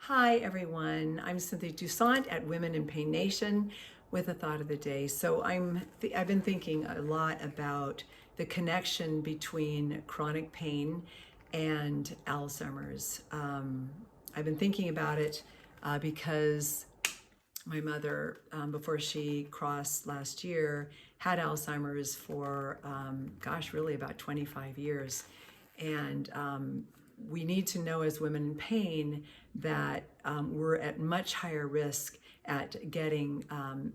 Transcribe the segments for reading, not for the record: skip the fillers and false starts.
Hi, everyone. I'm Cynthia Toussaint at Women in Pain Nation with a thought of the day. So I've been thinking a lot about the connection between chronic pain and Alzheimer's. I've been thinking about it because my mother, before she crossed last year, had Alzheimer's for, really about 25 years. And we need to know as women in pain that we're at much higher risk at getting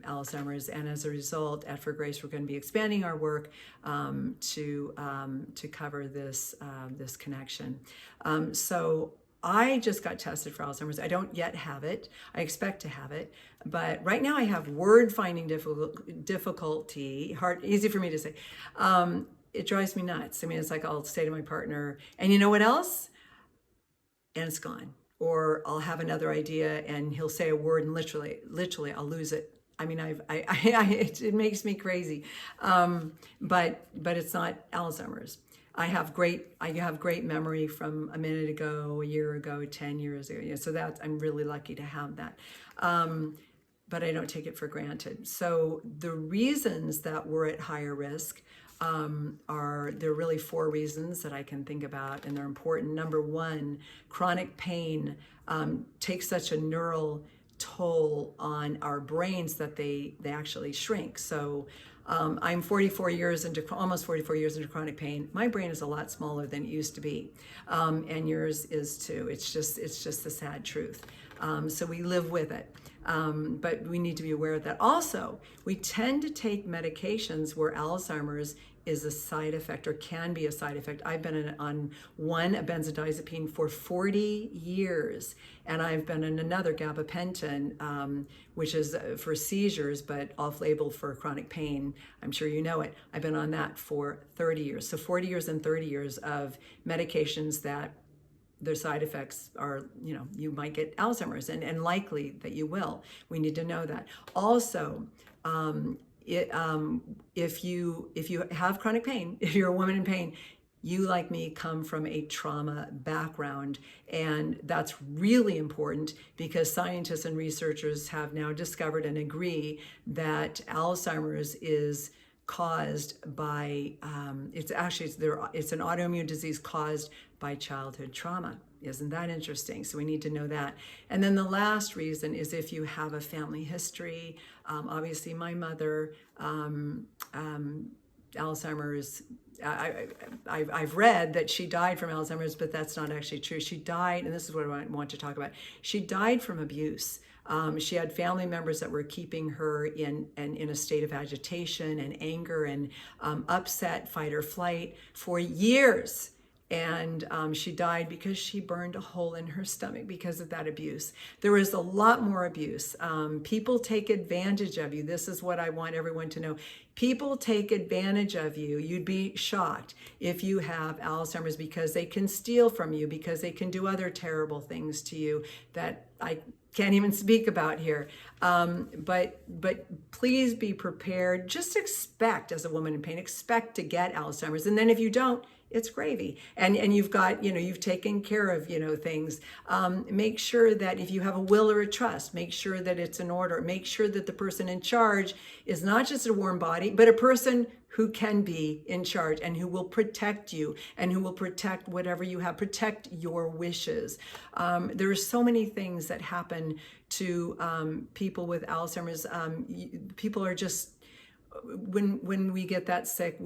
Alzheimer's, and as a result, at For Grace, we're going to be expanding our work to cover this connection. So I just got tested for Alzheimer's. I don't yet have it. I expect to have it, but right now I have word finding difficulty. Hard, easy for me to say. It drives me nuts. I mean, it's like I'll say to my partner, "And you know what else?" And it's gone. Or I'll have another idea, and he'll say a word, and literally, I'll lose it. I mean, it makes me crazy. But it's not Alzheimer's. I have great memory from a minute ago, a year ago, 10 years ago. So I'm really lucky to have that. But I don't take it for granted. So the reasons that we're at higher risk there are really four reasons that I can think about, and they're important. Number one, chronic pain takes such a neural toll on our brains that they actually shrink. So I'm almost 44 years into chronic pain. My brain is a lot smaller than it used to be, and yours is too. It's just the sad truth. So we live with it. But we need to be aware of that. Also, we tend to take medications where Alzheimer's is a side effect or can be a side effect. I've been on a benzodiazepine for 40 years, and I've been on another gabapentin, which is for seizures, but off-label for chronic pain. I'm sure you know it. I've been on that for 30 years. So 40 years and 30 years of medications that their side effects are, you might get Alzheimer's, and likely that you will. We need to know that. Also, if you have chronic pain, if you're a woman in pain, you, like me, come from a trauma background, and that's really important because scientists and researchers have now discovered and agree that Alzheimer's is caused by it's an autoimmune disease caused by childhood trauma. Isn't that interesting? So we need to know that. And then the last reason is if you have a family history. Obviously, my mother, Alzheimer's. I've read that she died from Alzheimer's, but that's not actually true. She died, and this is what I want to talk about. She died from abuse. She had family members that were keeping her in a state of agitation and anger and upset, fight or flight for years. And she died because she burned a hole in her stomach because of that abuse. There was a lot more abuse. People take advantage of you. This is what I want everyone to know. People take advantage of you. You'd be shocked if you have Alzheimer's because they can steal from you, because they can do other terrible things to you that I can't even speak about here. But please be prepared. Just expect, as a woman in pain, expect to get Alzheimer's. And then if you don't, it's gravy. And you've got, you've taken care of, things. Make sure that if you have a will or a trust, make sure that it's in order. Make sure that the person in charge is not just a warm body, but a person who can be in charge and who will protect you and who will protect whatever you have, protect your wishes. There are so many things that happen to people with Alzheimer's. People are just, when we get that sick,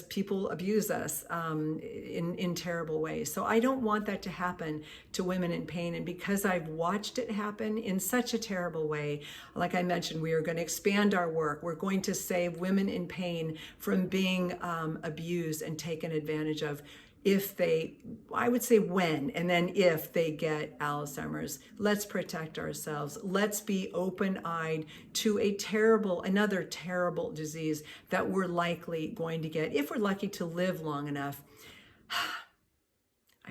people abuse us in terrible ways. So I don't want that to happen to women in pain. And because I've watched it happen in such a terrible way, like I mentioned, we are going to expand our work. We're going to save women in pain from being abused and taken advantage of I would say when, and then if they get Alzheimer's. Let's protect ourselves. Let's be open-eyed to another terrible disease that we're likely going to get if we're lucky to live long enough.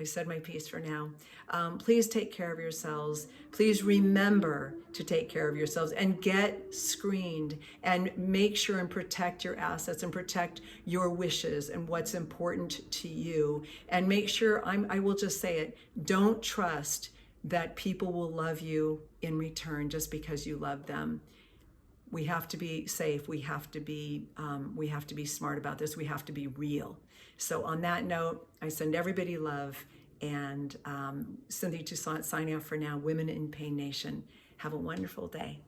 I've said my piece for now. Please take care of yourselves. Please remember to take care of yourselves and get screened and make sure and protect your assets and protect your wishes and what's important to you. And make sure, I will just say it, don't trust that people will love you in return just because you love them. We have to be safe. We have to be smart about this. We have to be real. So on that note, I send everybody love, and Cynthia Toussaint signing off for now. Women in Pain Nation. Have a wonderful day.